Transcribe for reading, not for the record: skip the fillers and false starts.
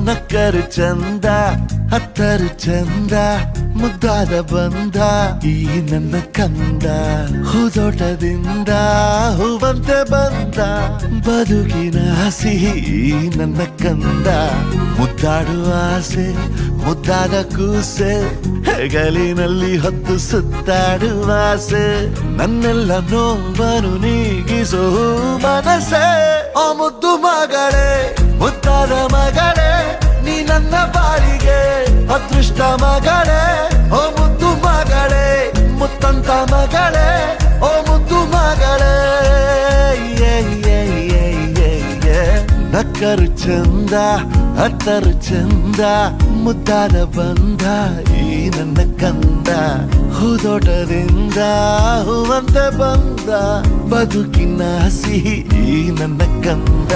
ನಕ್ಕರು ಚಂದ ಹತ್ತರು ಚಂದ ಮುದ್ದಾದ ಬಂದ ಈ ನನ್ನ ಕಂದ ಹೂದೋಟದಿಂದ ಹೂವಂತೆ ಬಂದ ಬದುಕಿನ ಸಿಹಿ ನನ್ನ ಕಂದ ಮುದ್ದಾಡುವ ಆಸೆ ಮುದ್ದಾದ ಕೂಸೆ ಹೆಗಲಿನಲ್ಲಿ ಹೊತ್ತು ಸುತ್ತಾಡುವ ಆಸೆ ನನ್ನೆಲ್ಲ ನೋವನ್ನು ನೀಗಿಸೋ ಮನಸ್ಸೇ ಆ ಮುದ್ದು ಮಗಳೇ ಮುದ್ದಾದ ಮಗಳೇ ನೀ ನನ್ನ ಬಾಳಿಗೆ ಅದೃಷ್ಟ ಮಗಳೇ ಓ ಮುದ್ದು ಮಗಳೇ ಮುತ್ತಂತ ಮಗಳೇ ಓ ಮುದ್ದು ಮಗಳೇ ನಕ್ಕರು ಚಂದ ಹತ್ತರು ಚಂದ ಮುದ್ದಾದ ಬಂದ ಈ ನನ್ನ ಕಂದ ಹೂದೋಟದಿಂದ ಹೂವಂತೆ ಬಂದ ಬದುಕಿನ ಸಿಹಿ ಈ ನನ್ನ ಕಂದ